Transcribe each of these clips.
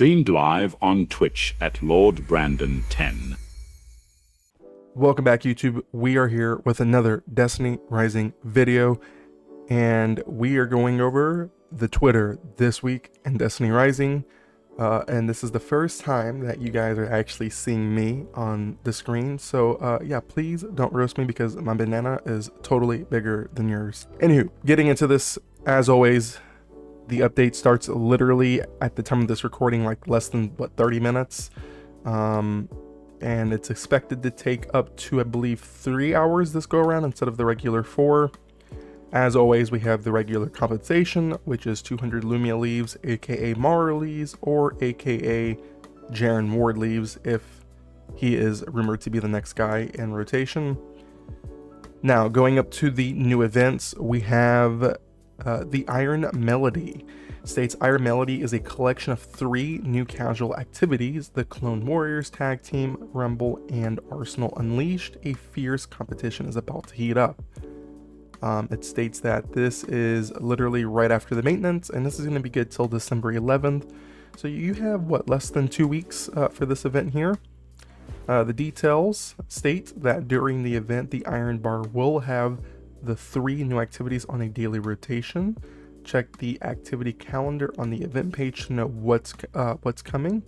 Streamed live on Twitch at LordBrandon10. Welcome back, YouTube. We are here with another Destiny Rising video, and we are going over the Twidr this week in Destiny Rising. And this is the first time that you guys are actually seeing me on the screen. So yeah, please don't roast me because my banana is totally bigger than yours. Anywho, getting into this, as always, the update starts literally at the time of this recording, like less than, what, 30 minutes? And it's expected to take up to, I believe, 3 hours this go around instead of the regular 4. As always, we have the regular compensation, which is 200 Lumia leaves, aka Mara leaves, or aka Jaren Ward leaves, if he is rumored to be the next guy in rotation. Now, going up to the new events, we have the Iron Melody. States Iron Melody is a collection of 3 new casual activities: the Clone Warriors Tag Team, Rumble, and Arsenal Unleashed. A fierce competition is about to heat up. It states that this is literally right after the maintenance, and this is going to be good till December 11th. So you have, what, less than 2 weeks for this event here. The details state that during the event, the Iron Bar will have the 3 new activities on a daily rotation. Check the activity calendar on the event page to know what's coming.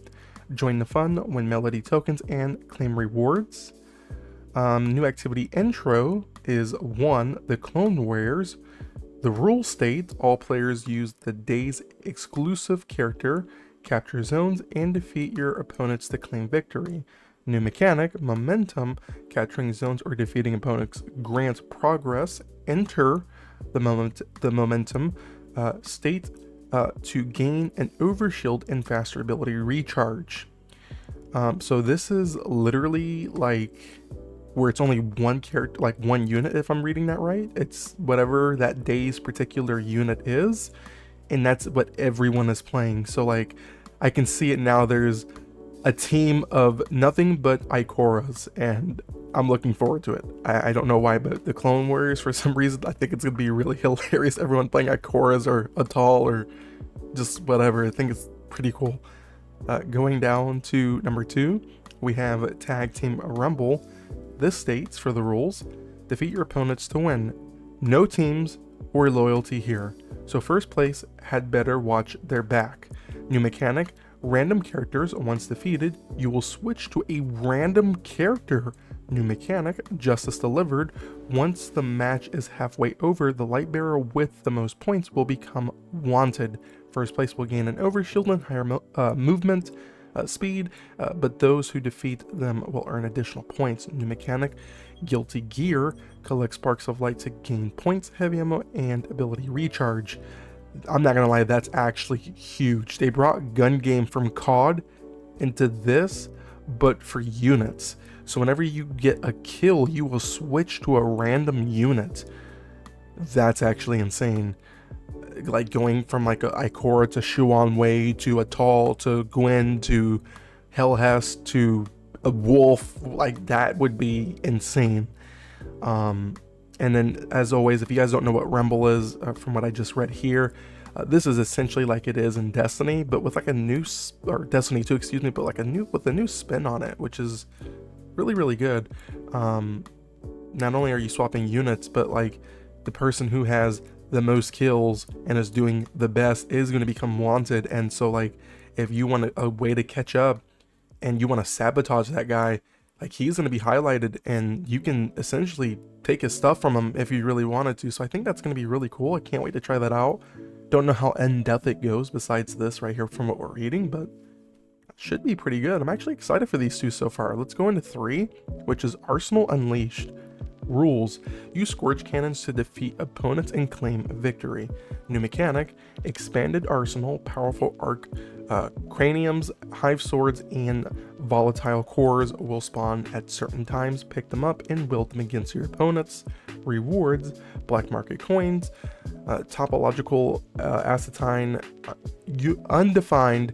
Join the fun, win Melody tokens, and claim rewards. New activity intro is 1, the Clone Warriors. The rule state all players use the day's exclusive character, capture zones, and defeat your opponents to claim victory. New mechanic, momentum. Capturing zones or defeating opponents grants progress. Enter the momentum state to gain an overshield and faster ability recharge. So this is literally like where it's only one character, like one unit, if I'm reading that right. It's whatever that day's particular unit is, and that's what everyone is playing. So like, I can see it now. There's a team of nothing but Ikoras, and I'm looking forward to it. I don't know why, but the Clone Warriors, for some reason, I think it's gonna be really hilarious. Everyone playing Ikoras or Atal or just whatever. I think it's pretty cool. Going down to number 2, we have Tag Team Rumble. This states, for the rules, defeat your opponents to win. No teams or loyalty here. So first place had better watch their back. New mechanic, random characters. Once defeated, you will switch to a random character. New mechanic, justice delivered. Once the match is halfway over, the light bearer with the most points will become wanted. First place will gain an overshield and higher movement speed, but those who defeat them will earn additional points. New mechanic, guilty gear. Collect sparks of light to gain points, heavy ammo, and ability recharge. I'm not gonna lie, that's actually huge. They brought gun game from COD into this, but for units. So whenever you get a kill, you will switch to a random unit. That's actually insane. Like going from like a Ikora to Shuan Wei to Atal to Gwen to Hellhest to a Wolf, like that would be insane. And then, as always, if you guys don't know what Rumble is, from what I just read here, this is essentially like it is in Destiny, but with like a new, or Destiny 2, excuse me, but like with a new spin on it, which is really, really good. Not only are you swapping units, but like the person who has the most kills and is doing the best is going to become wanted. And so like, if you want a way to catch up and you want to sabotage that guy, like he's going to be highlighted and you can essentially take his stuff from him if you really wanted to. So I think that's going to be really cool. I can't wait to try that out. Don't know how in-depth it goes besides this right here from what we're reading, but it should be pretty good. I'm actually excited for these 2 so far. Let's go into 3, which is Arsenal Unleashed. Rules: use Scourge Cannons to defeat opponents and claim victory. New mechanic, expanded arsenal, powerful arc, craniums, hive swords, and volatile cores will spawn at certain times. Pick them up and wield them against your opponents. Rewards: black market coins, topological acetine, undefined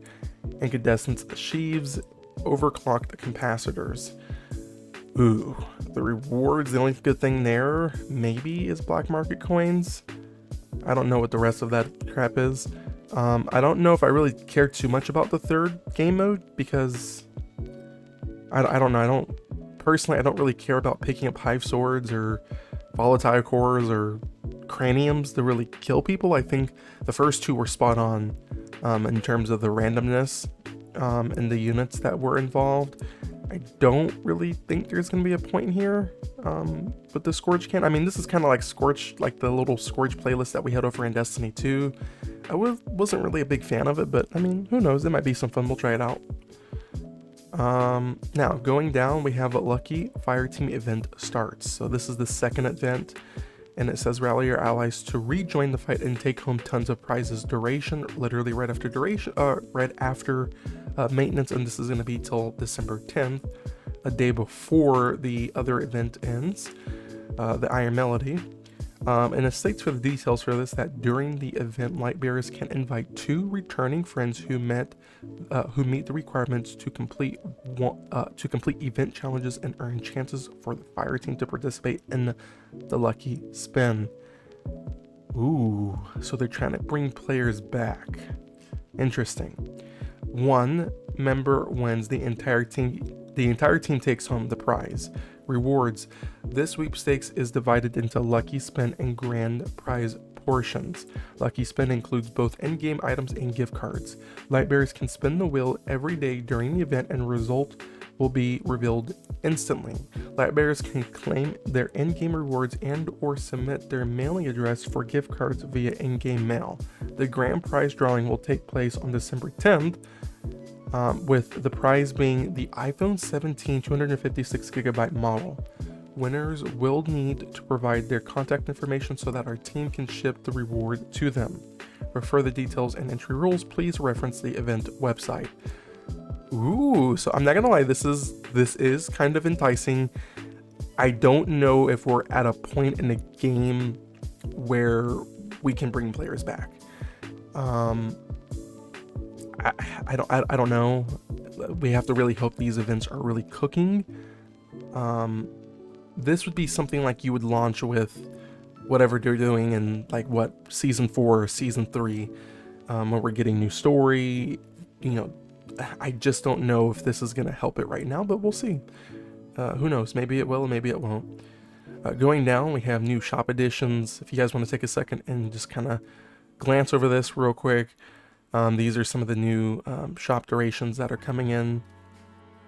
incandescent sheaves, overclocked capacitors. Ooh, the rewards, the only good thing there maybe is black market coins. I don't know what the rest of that crap is. I don't know if I really care too much about the third game mode because I don't know. I don't really care about picking up hive swords or volatile cores or craniums to really kill people. I think the first two were spot on in terms of the randomness and the units that were involved. I don't really think there's going to be a point here with the Scourge can. I mean, this is kind of like Scorch, like the little Scourge playlist that we had over in Destiny 2. I wasn't really a big fan of it, but I mean, who knows? It might be some fun. We'll try it out. Now, going down, we have a Lucky Fireteam event starts. So this is the second event, and it says rally your allies to rejoin the fight and take home tons of prizes. Duration, literally right after maintenance, and this is going to be till December 10th, a day before the other event ends, the Iron Melody. And it states for the details for this that during the event, Lightbearers can invite 2 returning friends who meet the requirements to complete event challenges and earn chances for the fire team to participate in the lucky spin. Ooh, so they're trying to bring players back. Interesting. 1 member wins, the entire team takes home the prize. Rewards. This sweepstakes is divided into Lucky Spin and Grand Prize portions. Lucky Spin includes both in-game items and gift cards. Lightbearers can spin the wheel every day during the event and result will be revealed instantly. Lightbearers can claim their in-game rewards and or submit their mailing address for gift cards via in-game mail. The Grand Prize drawing will take place on December 10th, with the prize being the iPhone 17 256GB model. Winners will need to provide their contact information so that our team can ship the reward to them. For further details and entry rules, please reference the event website. Ooh, so I'm not gonna lie, this is kind of enticing. I don't know if we're at a point in the game where we can bring players back. I don't know. We have to really hope these events are really cooking. This would be something like you would launch with whatever they're doing in like what season 4 or season 3, where we're getting new story. You know, I just don't know if this is gonna help it right now, but we'll see. Who knows? Maybe it will, maybe it won't. Going down, we have new shop additions. If you guys want to take a second and just kind of glance over this real quick. These are some of the new shop durations that are coming in.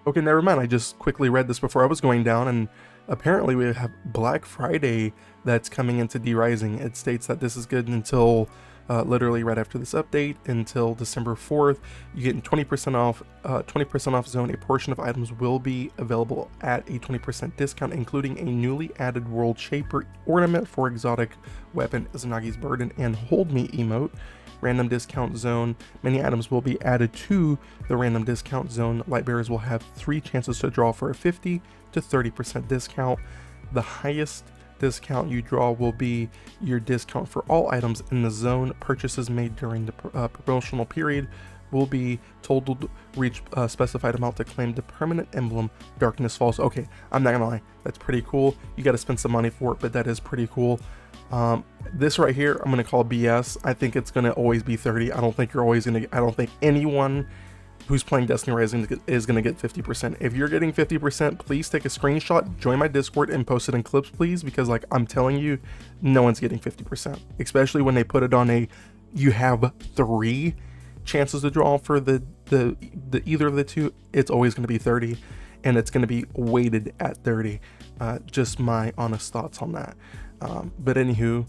Okay, never mind. I just quickly read this before I was going down, and apparently we have Black Friday that's coming into D-Rising. It states that this is good until literally right after this update, until December 4th. You get 20% off zone. A portion of items will be available at a 20% discount, including a newly added World Shaper ornament for exotic weapon IZANGI'S Burden and Hold Me emote. Random discount zone. Many items will be added to the random discount zone. Lightbearers will have 3 chances to draw for a 50 to 30% discount. The highest discount you draw will be your discount for all items in the zone. Purchases made during the promotional period will be totaled, reach a specified amount to claim the permanent emblem Darkness Falls. Okay, I'm not gonna lie, that's pretty cool. You gotta spend some money for it, but that is pretty cool. This right here, I'm gonna call BS. I think it's gonna always be 30. I don't think anyone who's playing Destiny Rising is gonna get 50%. If you're getting 50%, please take a screenshot, join my Discord, and post it in clips, please, because like I'm telling you, no one's getting 50%. Especially when they put it on you have 3 chances to draw for the either of the two. It's always gonna be 30, and it's gonna be weighted at 30. Just my honest thoughts on that. But anywho,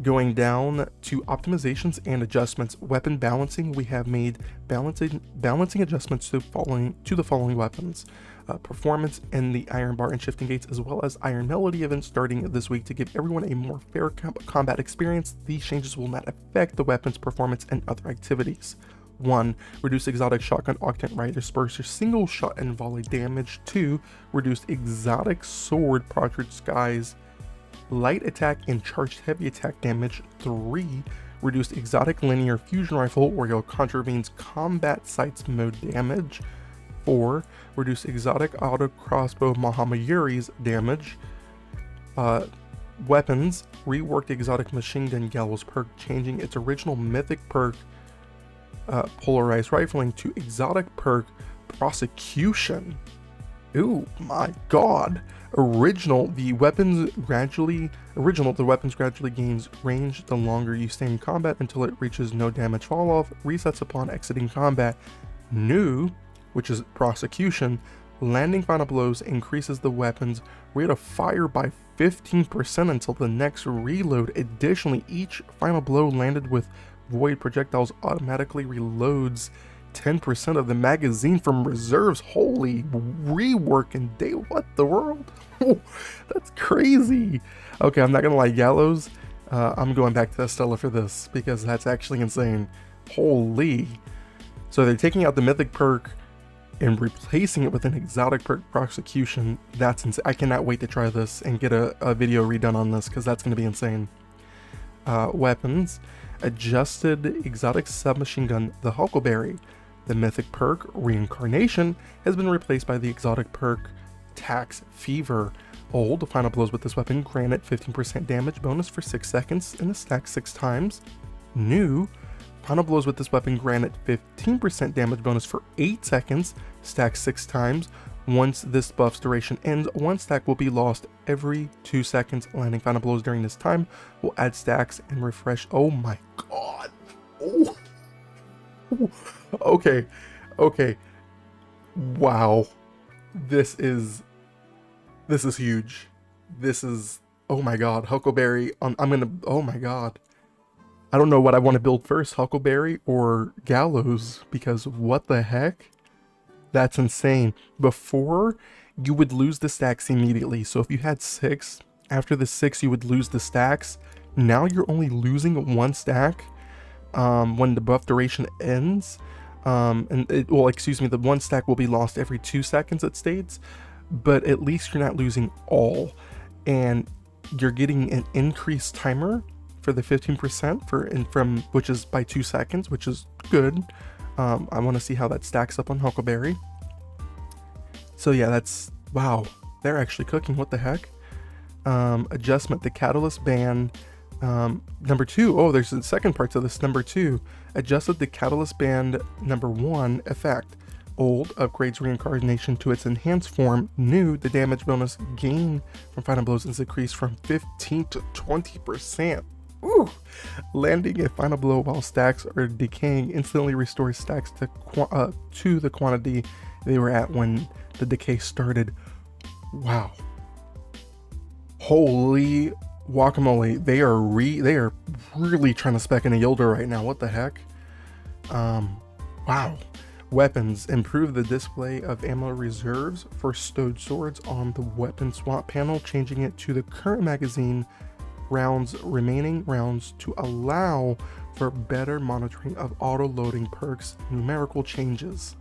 going down to optimizations and adjustments. Weapon balancing, we have made balancing adjustments to the following weapons. Performance in the Iron Bar and Shifting Gates, as well as Iron Melody events starting this week to give everyone a more fair combat experience. These changes will not affect the weapon's performance and other activities. 1. Reduce exotic shotgun octant right disperser single shot and volley damage. 2. Reduce exotic sword partridge skies light attack and charged heavy attack damage. 3. Reduced exotic linear fusion rifle Oreo contravenes combat sights mode damage. 4. Reduce exotic auto crossbow Mahama Yuri's damage. Weapons, reworked exotic machine gun Gallows perk, changing its original mythic perk Polaris rifling to exotic perk prosecution. Ooh my god. Original, the weapons gradually gains range the longer you stay in combat until it reaches no damage fall off, resets upon exiting combat. New, which is prosecution, landing final blows increases the weapon's rate of fire by 15% until the next reload. Additionally, each final blow landed with void projectiles automatically reloads 10% of the magazine from reserves. Holy rework and day, what the world? That's crazy. Okay, I'm not gonna lie, Gallows, I'm going back to Estella for this because that's actually insane. Holy. So they're taking out the mythic perk and replacing it with an exotic perk prosecution. That's insane. I cannot wait to try this and get a video redone on this because that's going to be insane. Weapons. Adjusted exotic submachine gun, the Huckleberry. The mythic perk, Reincarnation, has been replaced by the exotic perk, Tax Fever. Old, final blows with this weapon grant it 15% damage bonus for 6 seconds in the stack 6 times. New, final blows with this weapon grant it 15% damage bonus for 8 seconds, stack 6 times. Once this buff's duration ends, 1 stack will be lost every 2 seconds. Landing final blows during this time will add stacks and refresh. Oh my god. Oh. Okay. Wow. This is huge. This is, oh my god, Huckleberry. Oh my god. I don't know what I want to build first, Huckleberry or Gallows, because what the heck? That's insane. Before, you would lose the stacks immediately. So if you had 6, after the 6 you would lose the stacks. Now you're only losing 1 stack when the buff duration ends. The 1 stack will be lost every 2 seconds, it states. But at least you're not losing all. And you're getting an increased timer for the 15% which is by 2 seconds, which is good. I want to see how that stacks up on Huckleberry. So yeah, that's, wow, they're actually cooking. What the heck? Adjustment, the catalyst band, number 2. Oh, there's the second part to this. Number 2, adjusted the catalyst band number 1 effect. Old, upgrades Reincarnation to its enhanced form. New, the damage bonus gain from final blows is increased from 15 to 20%. Ooh. Landing a final blow while stacks are decaying instantly restores stacks to the quantity they were at when the decay started. Wow. Holy guacamole. They are really trying to spec in a Yolder right now. What the heck? Wow. Weapons. Improve the display of ammo reserves for stowed swords on the weapon swap panel, changing it to the current magazine remaining rounds to allow for better monitoring of auto-loading perks numerical changes.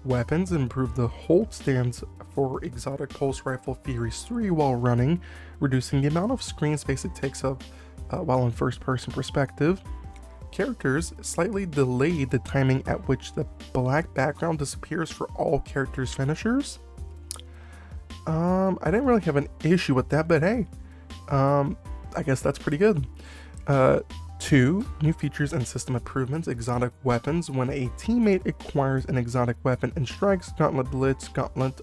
Weapons. Improve the hold stands for exotic pulse rifle Furies 3 while running, reducing the amount of screen space it takes up while in first person perspective. Characters. Slightly delayed the timing at which the black background disappears for all characters' finishers. I didn't really have an issue with that, but hey, I guess that's pretty good. 2, new features and system improvements. Exotic weapons. When a teammate acquires an exotic weapon and strikes, Gauntlet Blitz, Gauntlet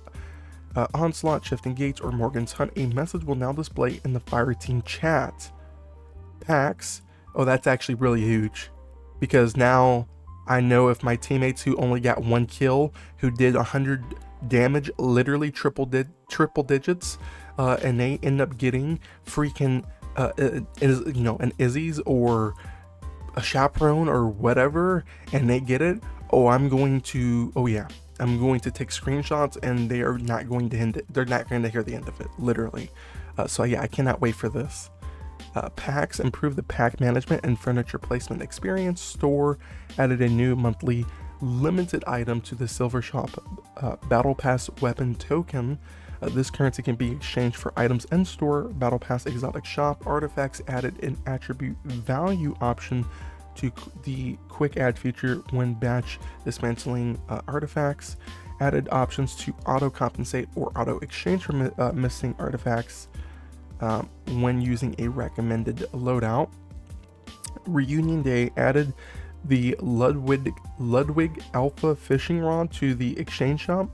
Onslaught, Shifting Gates, or Morgan's Hunt, a message will now display in the fireteam chat. Packs. Oh, that's actually really huge, because now I know if my teammates who only got 1 kill, who did 100 damage, literally triple digits, and they end up getting freaking an IZANGI'S or a chaperone or whatever, and they get it. Oh, I'm going to take screenshots, and they are not going to they're not going to hear the end of it, literally. So yeah, I cannot wait for this. Packs. Improve the pack management and furniture placement experience. Store added a new monthly limited item to the Silver Shop Battle Pass weapon token. This currency can be exchanged for items in store. Battle Pass exotic shop artifacts added an attribute value option to the quick add feature when batch dismantling artifacts. Added options to auto compensate or auto exchange for missing artifacts when using a recommended loadout. Reunion Day added the Ludwig Alpha fishing rod to the exchange shop.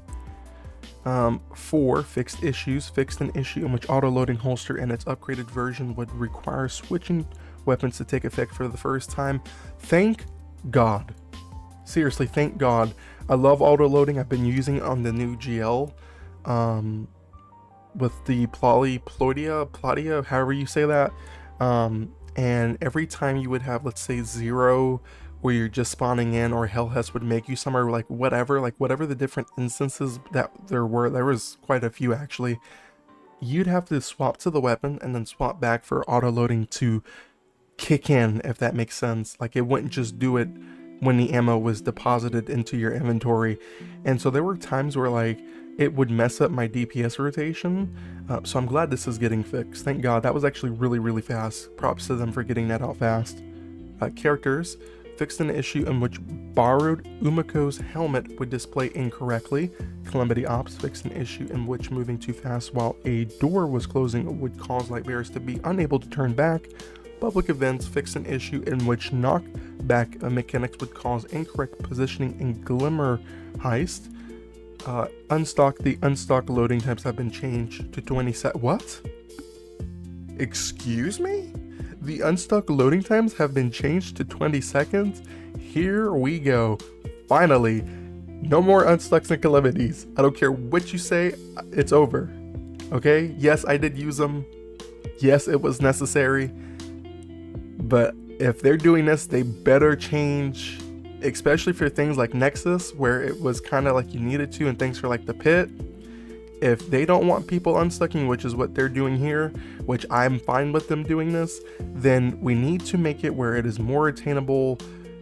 4, fixed an issue in which auto-loading holster and its upgraded version would require switching weapons to take effect for the first time. Thank God. Seriously, thank God. I love auto-loading. I've been using it on the new GL with the Plodia, however you say that. And every time you would have, let's say, 0, where you're just spawning in, or Hellhest would make you somewhere, like whatever the different instances that there was quite a few actually, you'd have to swap to the weapon and then swap back for auto-loading to kick in, if that makes sense. Like, it wouldn't just do it when the ammo was deposited into your inventory. And so there were times where, like, it would mess up my DPS rotation. So I'm glad this is getting fixed. Thank God. That was actually really, really fast. Props to them for getting that out fast. Characters fixed an issue in which borrowed Umiko's helmet would display incorrectly. Calamity Ops fixed an issue in which moving too fast while a door was closing would cause light bearers to be unable to turn back. Public Events fixed an issue in which knockback mechanics would cause incorrect positioning in Glimmer Heist. The unstock loading times have been changed to 20 seconds. What? Excuse me? The unstock loading times have been changed to 20 seconds? Here we go. Finally. No more unstocks and calamities. I don't care what you say, it's over. Okay? Yes, I did use them. Yes, it was necessary. But if they're doing this, they better change, especially for things like Nexus, where it was kind of like you needed to, and things for like the pit. If they don't want people unstucking, which is what they're doing here, which I'm fine with them doing this, then we need to make it where it is more attainable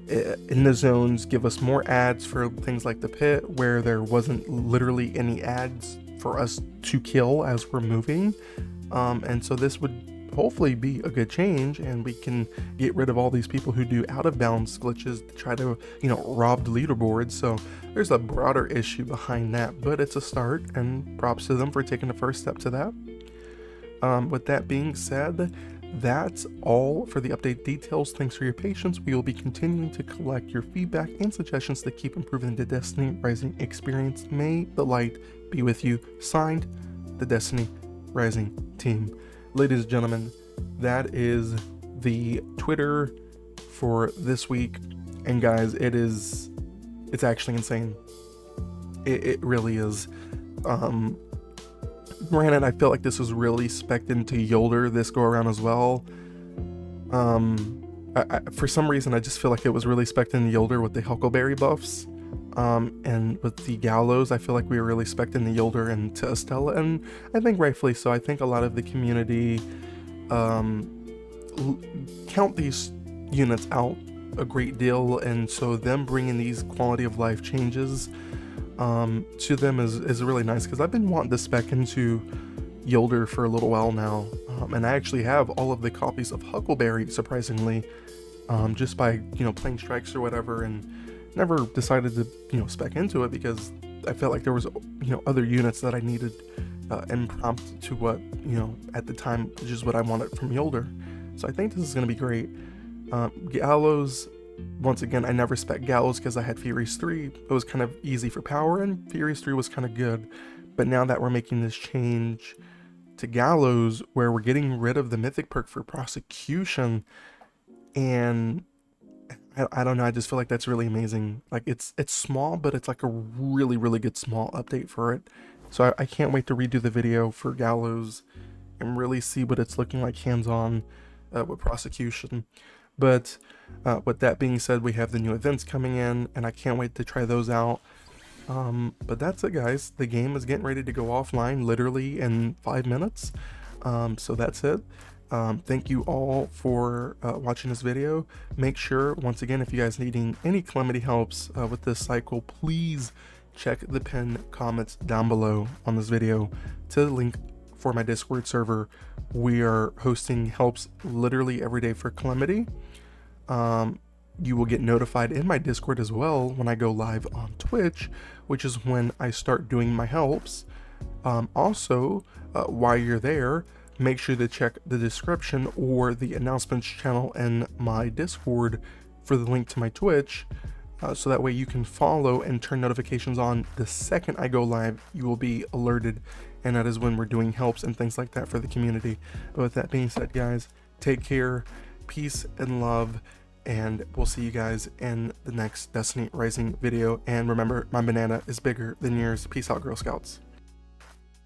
in the zones, give us more ads for things like the pit, where there wasn't literally any ads for us to kill as we're moving. And so this would hopefully be a good change, and we can get rid of all these people who do out of bounds glitches to try to, rob the leaderboard. So there's a broader issue behind that, but it's a start, and props to them for taking the first step to that. With that being said, that's all for the update details. Thanks for your patience. We will be continuing to collect your feedback and suggestions to keep improving the Destiny Rising experience. May the light be with you. Signed, the Destiny Rising team. Ladies and gentlemen, that is the Twitter for this week. And guys, it's actually insane. It really is. Granted, I feel like this was really spec'd into Yolder this go around as well. For some reason, I just feel like it was really spec'd into Yolder with the Huckleberry buffs. And with the Gallows, I feel like we were really spec'd in the Yolder and to Estella, and I think rightfully so. I think a lot of the community count these units out a great deal, and so them bringing these quality of life changes to them is really nice, because I've been wanting to spec into Yolder for a little while now, and I actually have all of the copies of Huckleberry, surprisingly, just by playing strikes or whatever, and never decided to spec into it because I felt like there was other units that I needed impromptu to what at the time, which is what I wanted from Yolder. So I think this is going to be great. Gallows, once again, I never spec Gallows because I had Furious 3. It was kind of easy for power, and Furious 3 was kind of good. But now that we're making this change to Gallows, where we're getting rid of the mythic perk for prosecution, and I don't know, I just feel like that's really amazing. Like, it's small, but it's like a really, really good small update for it. So I can't wait to redo the video for Gallows and really see what it's looking like hands-on with prosecution. But with that being said, we have the new events coming in, and I can't wait to try those out. But that's it, guys. The game is getting ready to go offline literally in 5 minutes. So that's it. Thank you all for watching this video. Make sure, once again, if you guys needing any calamity helps with this cycle, please check the pinned comments down below on this video to the link for my Discord server. We are hosting helps literally every day for calamity. You will get notified in my Discord as well when I go live on Twitch, which is when I start doing my helps. Also, while you're there, make sure to check the description or the announcements channel in my Discord for the link to my Twitch, so that way you can follow and turn notifications on. The second I go live, you will be alerted, and that is when we're doing helps and things like that for the community. But with that being said, guys, take care, peace and love, and we'll see you guys in the next Destiny Rising video. And remember, my banana is bigger than yours. Peace out, Girl Scouts.